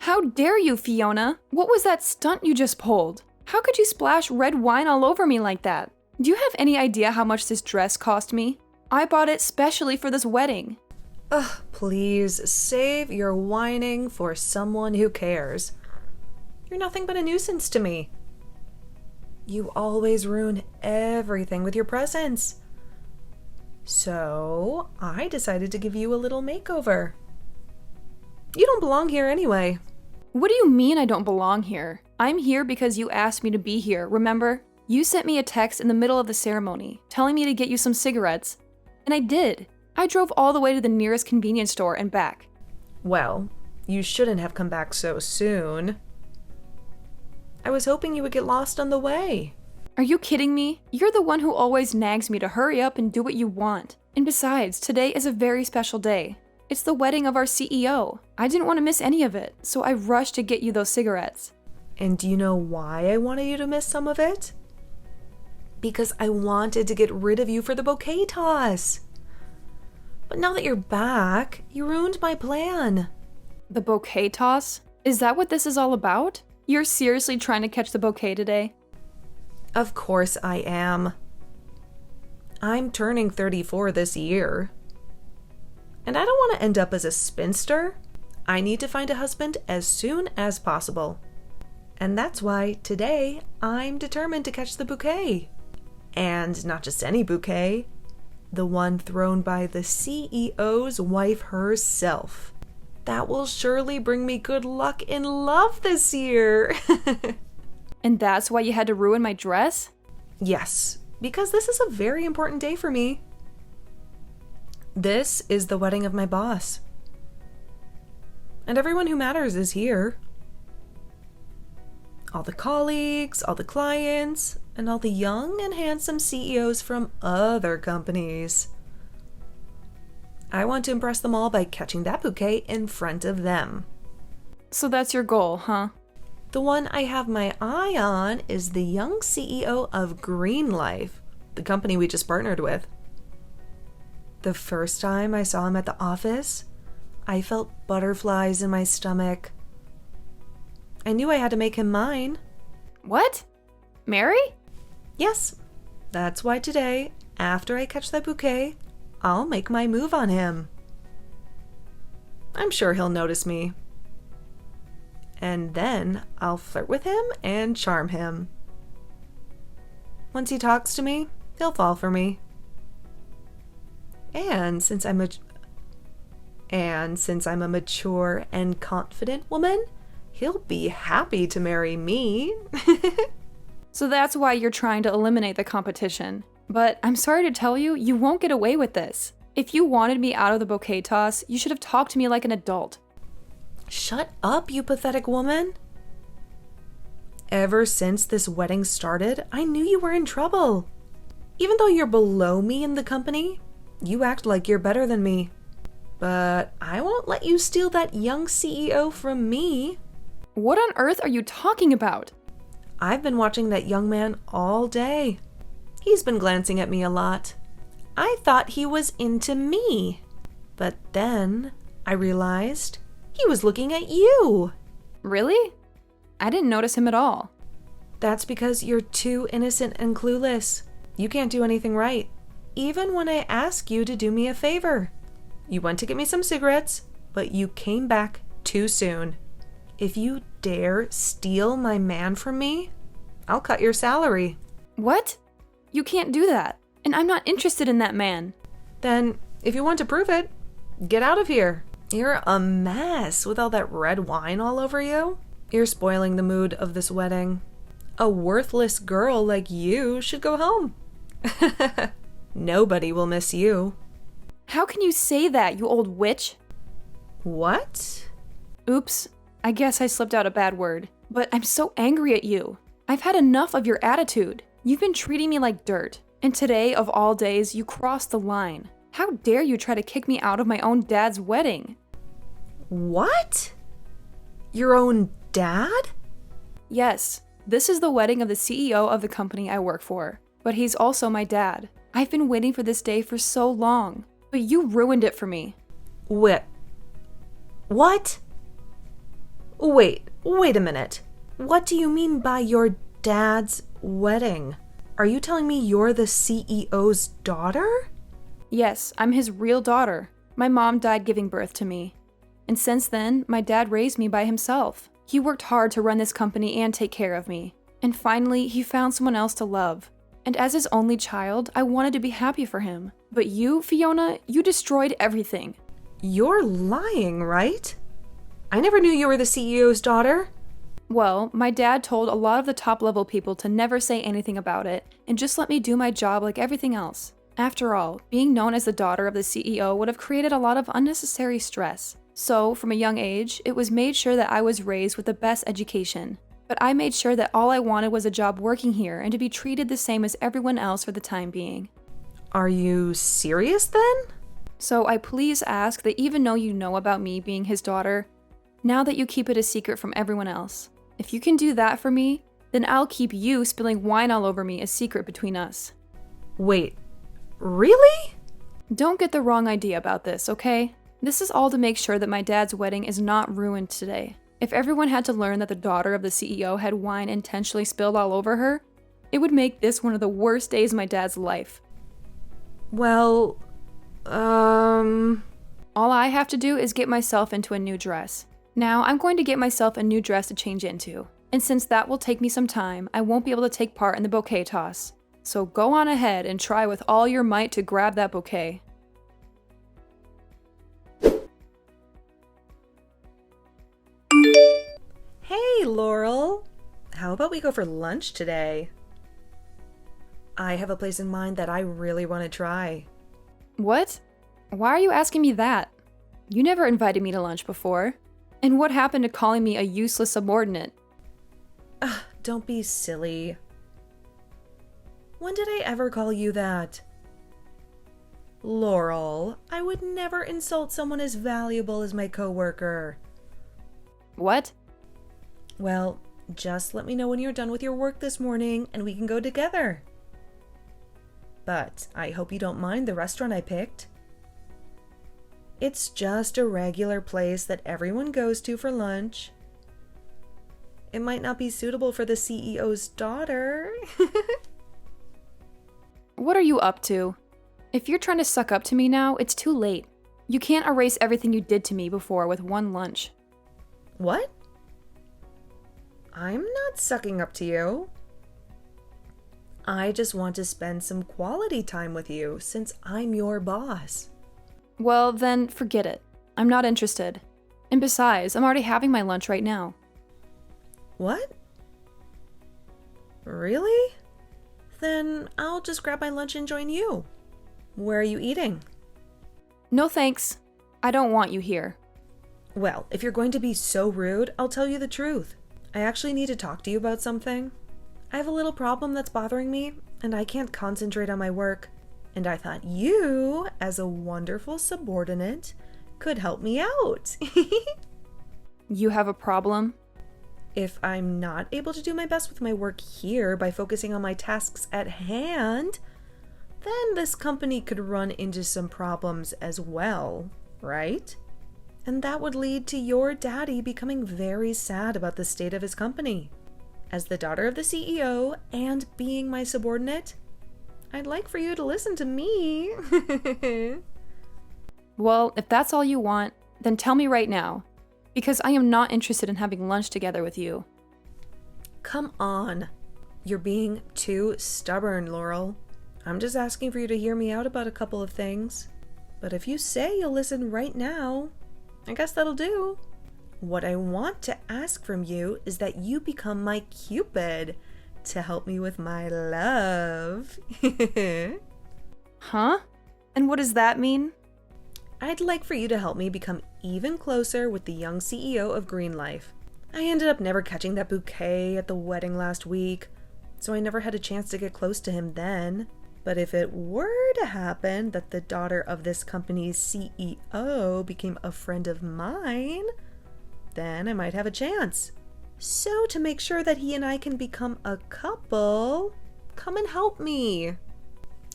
How dare you, Fiona? What was that stunt you just pulled? How could you splash red wine all over me like that? Do you have any idea how much this dress cost me? I bought it specially for this wedding. Ugh, please save your whining for someone who cares. You're nothing but a nuisance to me. You always ruin everything with your presence. So, I decided to give you a little makeover. You don't belong here anyway. What do you mean I don't belong here? I'm here because you asked me to be here, remember? You sent me a text in the middle of the ceremony, telling me to get you some cigarettes. And I did. I drove all the way to the nearest convenience store and back. Well, you shouldn't have come back so soon. I was hoping you would get lost on the way. Are you kidding me? You're the one who always nags me to hurry up and do what you want. And besides, today is a very special day. It's the wedding of our CEO. I didn't want to miss any of it, so I rushed to get you those cigarettes. And do you know why I wanted you to miss some of it? Because I wanted to get rid of you for the bouquet toss. But now that you're back, you ruined my plan. The bouquet toss? Is that what this is all about? You're seriously trying to catch the bouquet today? Of course I am. I'm turning 34 this year. And I don't want to end up as a spinster. I need to find a husband as soon as possible. And that's why today I'm determined to catch the bouquet. And not just any bouquet, the one thrown by the CEO's wife herself. That will surely bring me good luck in love this year. And that's why you had to ruin my dress? Yes, because this is a very important day for me. This is the wedding of my boss. And everyone who matters is here. All the colleagues, all the clients, and all the young and handsome CEOs from other companies. I want to impress them all by catching that bouquet in front of them. So that's your goal, huh? The one I have my eye on is the young CEO of Green Life, the company we just partnered with. The first time I saw him at the office, I felt butterflies in my stomach. I knew I had to make him mine. What? Mary? Yes, that's why today, after I catch that bouquet, I'll make my move on him. I'm sure he'll notice me. And then I'll flirt with him and charm him. Once he talks to me, he'll fall for me. And since I'm a mature and confident woman, he'll be happy to marry me. So that's why you're trying to eliminate the competition. But I'm sorry to tell you, you won't get away with this. If you wanted me out of the bouquet toss, you should have talked to me like an adult. Shut up, you pathetic woman. Ever since this wedding started, I knew you were in trouble. Even though you're below me in the company, you act like you're better than me. But I won't let you steal that young CEO from me. What on earth are you talking about? I've been watching that young man all day. He's been glancing at me a lot. I thought he was into me. But then I realized he was looking at you. Really? I didn't notice him at all. That's because you're too innocent and clueless. You can't do anything right, even when I ask you to do me a favor. You went to get me some cigarettes, but you came back too soon. If you dare steal my man from me, I'll cut your salary. What? You can't do that. And I'm not interested in that man. Then, if you want to prove it, get out of here. You're a mess with all that red wine all over you. You're spoiling the mood of this wedding. A worthless girl like you should go home. Nobody will miss you. How can you say that, you old witch? What? Oops, I guess I slipped out a bad word. But I'm so angry at you. I've had enough of your attitude. You've been treating me like dirt. And today, of all days, you crossed the line. How dare you try to kick me out of my own dad's wedding? What? Your own dad? Yes, this is the wedding of the CEO of the company I work for. But he's also my dad. I've been waiting for this day for so long. But you ruined it for me. What? Wait a minute. What do you mean by your dad's wedding? Are you telling me you're the CEO's daughter? Yes, I'm his real daughter. My mom died giving birth to me. And since then, my dad raised me by himself. He worked hard to run this company and take care of me. And finally, he found someone else to love. And as his only child, I wanted to be happy for him. But you, Fiona, you destroyed everything. You're lying, right? I never knew you were the CEO's daughter. Well, my dad told a lot of the top-level people to never say anything about it and just let me do my job like everything else. After all, being known as the daughter of the CEO would have created a lot of unnecessary stress. So, from a young age, it was made sure that I was raised with the best education. But I made sure that all I wanted was a job working here and to be treated the same as everyone else for the time being. Are you serious then? So I please ask that even though you know about me being his daughter, now that you keep it a secret from everyone else. If you can do that for me, then I'll keep you spilling wine all over me a secret between us. Wait, really? Don't get the wrong idea about this, okay? This is all to make sure that my dad's wedding is not ruined today. If everyone had to learn that the daughter of the CEO had wine intentionally spilled all over her, it would make this one of the worst days of my dad's life. Well, All I have to do is get myself into a new dress. Now, I'm going to get myself a new dress to change into. And since that will take me some time, I won't be able to take part in the bouquet toss. So go on ahead and try with all your might to grab that bouquet. Hey, Laurel. How about we go for lunch today? I have a place in mind that I really want to try. What? Why are you asking me that? You never invited me to lunch before. And what happened to calling me a useless subordinate? Don't be silly. When did I ever call you that? Laurel, I would never insult someone as valuable as my coworker. What? Well, just let me know when you're done with your work this morning and we can go together. But I hope you don't mind the restaurant I picked. It's just a regular place that everyone goes to for lunch. It might not be suitable for the CEO's daughter. What are you up to? If you're trying to suck up to me now, it's too late. You can't erase everything you did to me before with one lunch. What? I'm not sucking up to you. I just want to spend some quality time with you since I'm your boss. Well, then forget it. I'm not interested. And besides, I'm already having my lunch right now. What? Really? Then I'll just grab my lunch and join you. Where are you eating? No thanks. I don't want you here. Well, if you're going to be so rude, I'll tell you the truth. I actually need to talk to you about something. I have a little problem that's bothering me, and I can't concentrate on my work. And I thought you, as a wonderful subordinate, could help me out. You have a problem? If I'm not able to do my best with my work here by focusing on my tasks at hand, then this company could run into some problems as well, right? And that would lead to your daddy becoming very sad about the state of his company. As the daughter of the CEO and being my subordinate, I'd like for you to listen to me. Well, if that's all you want, then tell me right now. Because I am not interested in having lunch together with you. Come on. You're being too stubborn, Laurel. I'm just asking for you to hear me out about a couple of things. But if you say you'll listen right now, I guess that'll do. What I want to ask from you is that you become my Cupid to help me with my love. Huh? And what does that mean? I'd like for you to help me become even closer with the young CEO of Green Life. I ended up never catching that bouquet at the wedding last week, so I never had a chance to get close to him then. But if it were to happen that the daughter of this company's CEO became a friend of mine, then I might have a chance. So to make sure that he and I can become a couple, come and help me.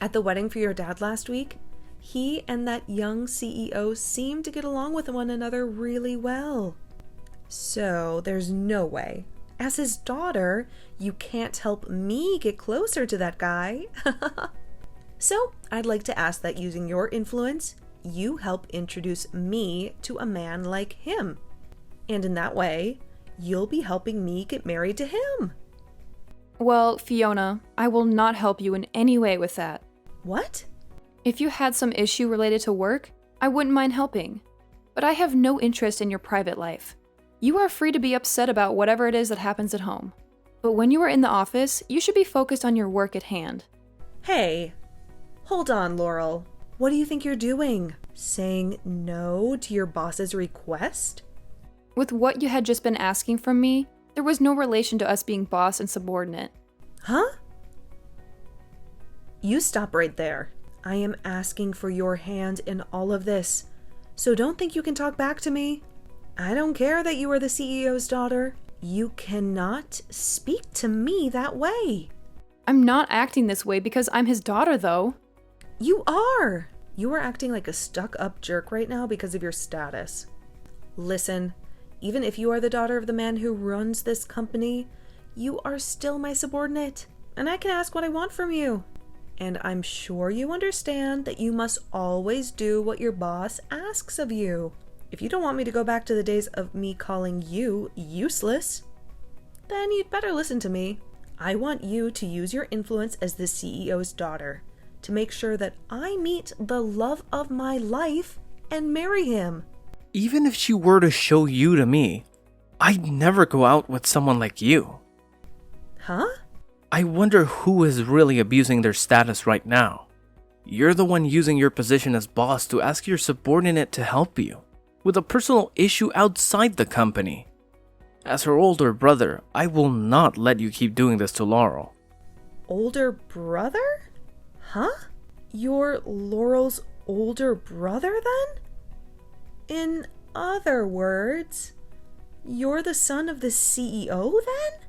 At the wedding for your dad last week, he and that young CEO seemed to get along with one another really well. So there's no way, as his daughter, you can't help me get closer to that guy. So I'd like to ask that using your influence, you help introduce me to a man like him. And in that way, you'll be helping me get married to him. Well, Fiona, I will not help you in any way with that. What? If you had some issue related to work, I wouldn't mind helping. But I have no interest in your private life. You are free to be upset about whatever it is that happens at home. But when you are in the office, you should be focused on your work at hand. Hey, hold on, Laurel. What do you think you're doing? Saying no to your boss's request? With what you had just been asking from me, there was no relation to us being boss and subordinate. Huh? You stop right there. I am asking for your hand in all of this, so don't think you can talk back to me. I don't care that you are the CEO's daughter. You cannot speak to me that way. I'm not acting this way because I'm his daughter, though. You are! You are acting like a stuck-up jerk right now because of your status. Listen, even if you are the daughter of the man who runs this company, you are still my subordinate, and I can ask what I want from you. And I'm sure you understand that you must always do what your boss asks of you. If you don't want me to go back to the days of me calling you useless, then you'd better listen to me. I want you to use your influence as the CEO's daughter to make sure that I meet the love of my life and marry him. Even if she were to show you to me, I'd never go out with someone like you. Huh? I wonder who is really abusing their status right now. You're the one using your position as boss to ask your subordinate to help you with a personal issue outside the company. As her older brother, I will not let you keep doing this to Laurel. Older brother? Huh? You're Laurel's older brother then? In other words, you're the son of the CEO then?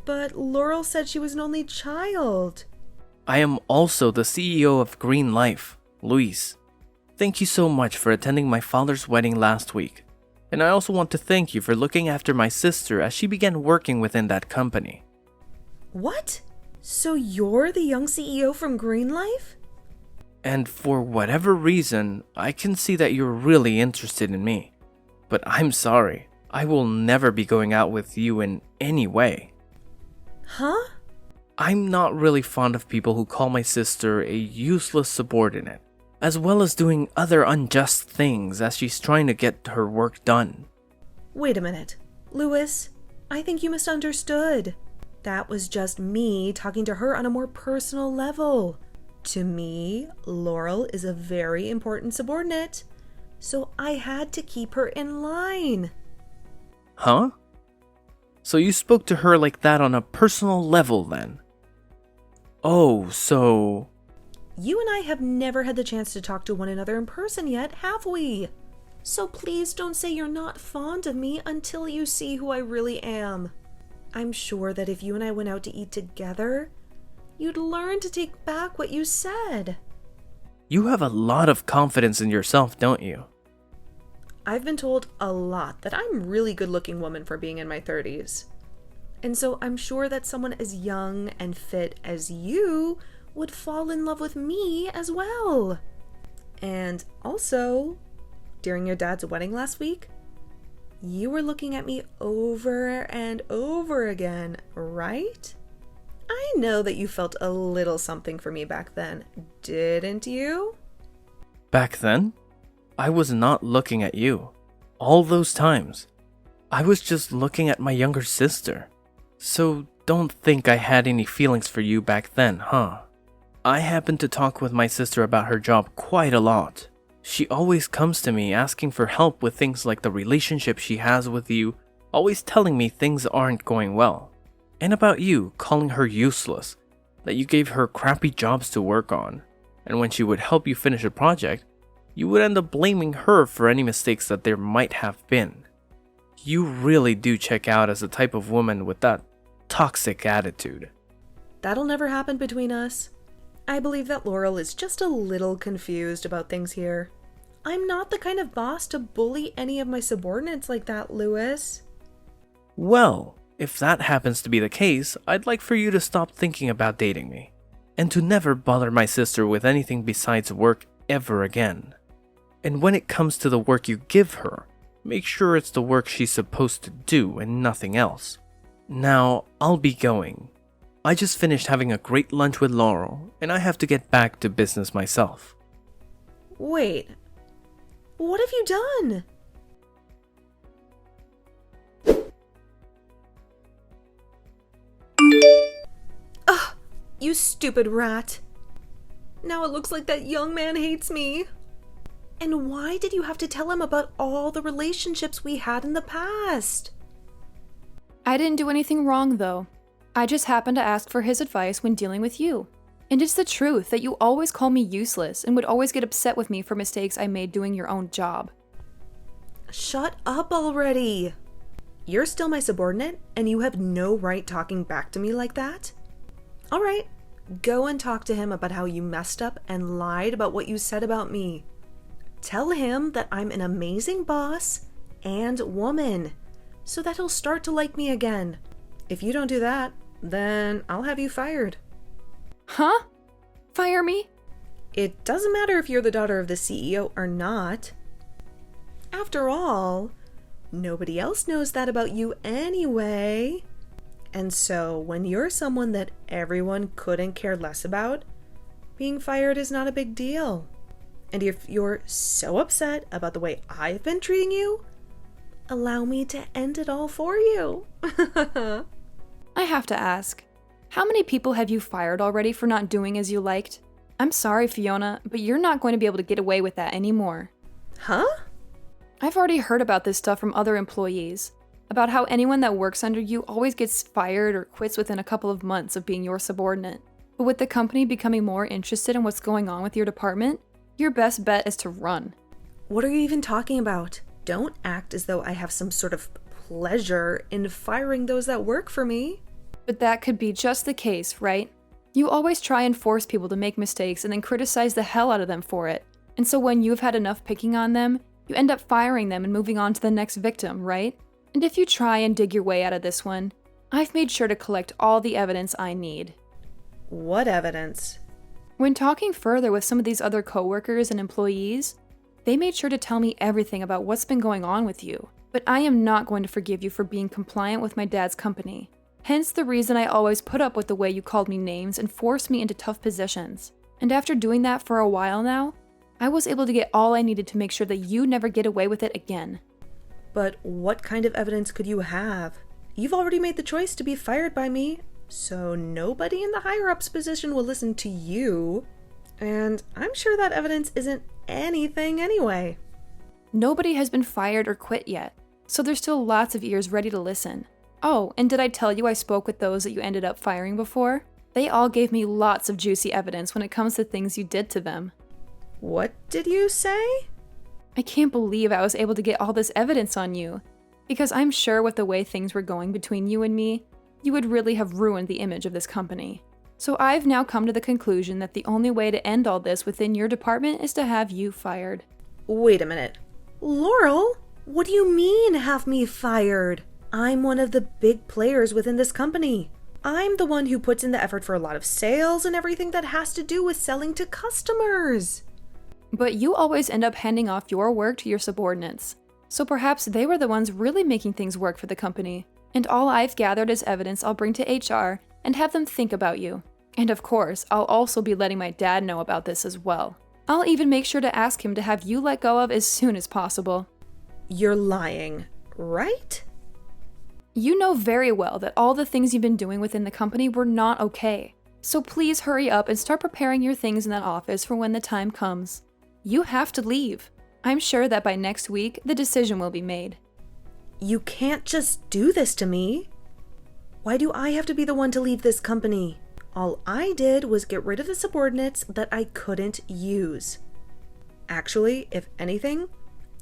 But Laurel said she was an only child. I am also the CEO of Green Life, Luis. Thank you so much for attending my father's wedding last week. And I also want to thank you for looking after my sister as she began working within that company. What? So you're the young CEO from Green Life? And for whatever reason, I can see that you're really interested in me. But I'm sorry, I will never be going out with you in any way. Huh? I'm not really fond of people who call my sister a useless subordinate, as well as doing other unjust things as she's trying to get her work done. Wait a minute. Louis, I think you misunderstood. That was just me talking to her on a more personal level. To me, Laurel is a very important subordinate, so I had to keep her in line. Huh? So you spoke to her like that on a personal level then? Oh, so... You and I have never had the chance to talk to one another in person yet, have we? So please don't say you're not fond of me until you see who I really am. I'm sure that if you and I went out to eat together, you'd learn to take back what you said. You have a lot of confidence in yourself, don't you? I've been told a lot that I'm a really good-looking woman for being in my 30s. And so I'm sure that someone as young and fit as you would fall in love with me as well. And also, during your dad's wedding last week, you were looking at me over and over again, right? I know that you felt a little something for me back then, didn't you? Back then, I was not looking at you. All those times, I was just looking at my younger sister. So don't think I had any feelings for you back then, huh? I happened to talk with my sister about her job quite a lot. She always comes to me asking for help with things like the relationship she has with you, always telling me things aren't going well. And about you calling her useless, that you gave her crappy jobs to work on, and when she would help you finish a project, you would end up blaming her for any mistakes that there might have been. You really do check out as the type of woman with that toxic attitude. That'll never happen between us. I believe that Laurel is just a little confused about things here. I'm not the kind of boss to bully any of my subordinates like that, Lewis. Well, if that happens to be the case, I'd like for you to stop thinking about dating me, and to never bother my sister with anything besides work ever again. And when it comes to the work you give her, make sure it's the work she's supposed to do and nothing else. Now, I'll be going. I just finished having a great lunch with Laurel, and I have to get back to business myself. Wait, what have you done? Ugh, you stupid rat. Now it looks like that young man hates me. And why did you have to tell him about all the relationships we had in the past? I didn't do anything wrong, though. I just happened to ask for his advice when dealing with you. And it's the truth that you always call me useless and would always get upset with me for mistakes I made doing your own job. Shut up already. You're still my subordinate, and you have no right talking back to me like that. All right, go and talk to him about how you messed up and lied about what you said about me. Tell him that I'm an amazing boss and woman, so that he'll start to like me again. If you don't do that, then I'll have you fired. Huh? Fire me? It doesn't matter if you're the daughter of the CEO or not. After all, nobody else knows that about you anyway. And so when you're someone that everyone couldn't care less about, being fired is not a big deal. And if you're so upset about the way I've been treating you, allow me to end it all for you. I have to ask, how many people have you fired already for not doing as you liked? I'm sorry, Fiona, but you're not going to be able to get away with that anymore. Huh? I've already heard about this stuff from other employees, about how anyone that works under you always gets fired or quits within a couple of months of being your subordinate. But with the company becoming more interested in what's going on with your department, your best bet is to run. What are you even talking about? Don't act as though I have some sort of pleasure in firing those that work for me. But that could be just the case, right? You always try and force people to make mistakes and then criticize the hell out of them for it. And so when you've had enough picking on them, you end up firing them and moving on to the next victim, right? And if you try and dig your way out of this one, I've made sure to collect all the evidence I need. What evidence? When talking further with some of these other coworkers and employees, they made sure to tell me everything about what's been going on with you. But I am not going to forgive you for being compliant with my dad's company. Hence the reason I always put up with the way you called me names and forced me into tough positions. And after doing that for a while now, I was able to get all I needed to make sure that you never get away with it again. But what kind of evidence could you have? You've already made the choice to be fired by me, so nobody in the higher-ups position will listen to you. And I'm sure that evidence isn't anything anyway. Nobody has been fired or quit yet, so there's still lots of ears ready to listen. Oh, and did I tell you I spoke with those that you ended up firing before? They all gave me lots of juicy evidence when it comes to things you did to them. What did you say? I can't believe I was able to get all this evidence on you, because I'm sure with the way things were going between you and me, you would really have ruined the image of this company. So I've now come to the conclusion that the only way to end all this within your department is to have you fired. Wait a minute. Laurel, what do you mean have me fired? I'm one of the big players within this company. I'm the one who puts in the effort for a lot of sales and everything that has to do with selling to customers. But you always end up handing off your work to your subordinates. So perhaps they were the ones really making things work for the company. And all I've gathered is evidence I'll bring to HR and have them think about you. And of course, I'll also be letting my dad know about this as well. I'll even make sure to ask him to have you let go of as soon as possible. You're lying, right? You know very well that all the things you've been doing within the company were not okay. So please hurry up and start preparing your things in that office for when the time comes. You have to leave. I'm sure that by next week, the decision will be made. You can't just do this to me. Why do I have to be the one to leave this company? All I did was get rid of the subordinates that I couldn't use. Actually, if anything,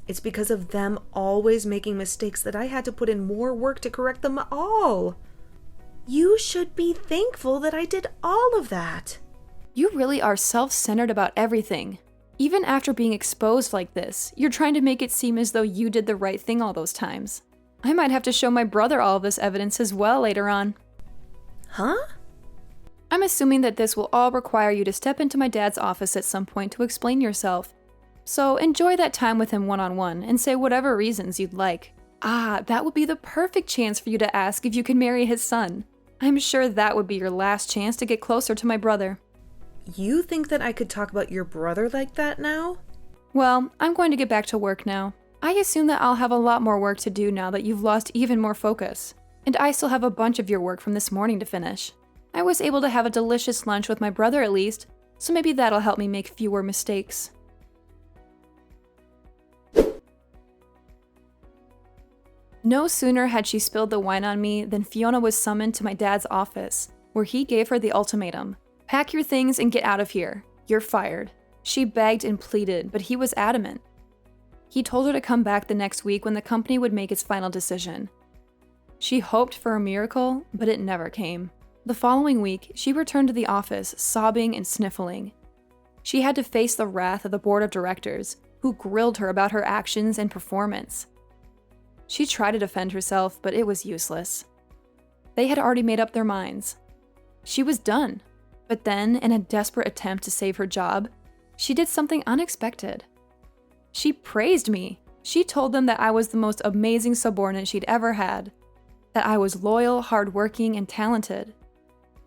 it's because of them always making mistakes that I had to put in more work to correct them all. You should be thankful that I did all of that. You really are self-centered about everything. Even after being exposed like this, you're trying to make it seem as though you did the right thing all those times. I might have to show my brother all of this evidence as well later on. Huh? I'm assuming that this will all require you to step into my dad's office at some point to explain yourself. So enjoy that time with him one-on-one and say whatever reasons you'd like. That would be the perfect chance for you to ask if you can marry his son. I'm sure that would be your last chance to get closer to my brother. You think that I could talk about your brother like that now? Well, I'm going to get back to work now. I assume that I'll have a lot more work to do now that you've lost even more focus. And I still have a bunch of your work from this morning to finish. I was able to have a delicious lunch with my brother at least, so maybe that'll help me make fewer mistakes. No sooner had she spilled the wine on me than Fiona was summoned to my dad's office, where he gave her the ultimatum. Pack your things and get out of here. You're fired. She begged and pleaded, but he was adamant. He told her to come back the next week when the company would make its final decision. She hoped for a miracle, but it never came. The following week, she returned to the office, sobbing and sniffling. She had to face the wrath of the board of directors, who grilled her about her actions and performance. She tried to defend herself, but it was useless. They had already made up their minds. She was done. But then, in a desperate attempt to save her job, she did something unexpected. She praised me. She told them that I was the most amazing subordinate she'd ever had, that I was loyal, hardworking, and talented,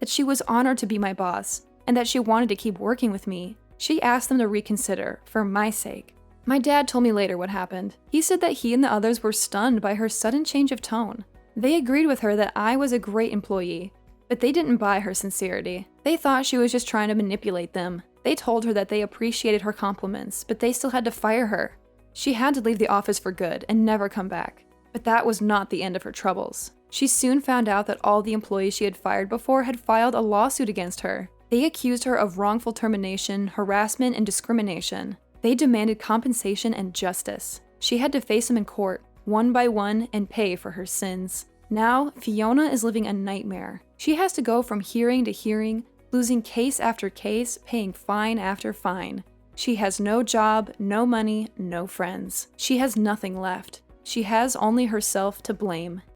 that she was honored to be my boss, and that she wanted to keep working with me. She asked them to reconsider, for my sake. My dad told me later what happened. He said that he and the others were stunned by her sudden change of tone. They agreed with her that I was a great employee, but they didn't buy her sincerity. They thought she was just trying to manipulate them. They told her that they appreciated her compliments, but they still had to fire her. She had to leave the office for good and never come back. But that was not the end of her troubles. She soon found out that all the employees she had fired before had filed a lawsuit against her. They accused her of wrongful termination, harassment, and discrimination. They demanded compensation and justice. She had to face them in court, one by one, and pay for her sins. Now, Fiona is living a nightmare. She has to go from hearing to hearing, losing case after case, paying fine after fine. She has no job, no money, no friends. She has nothing left. She has only herself to blame.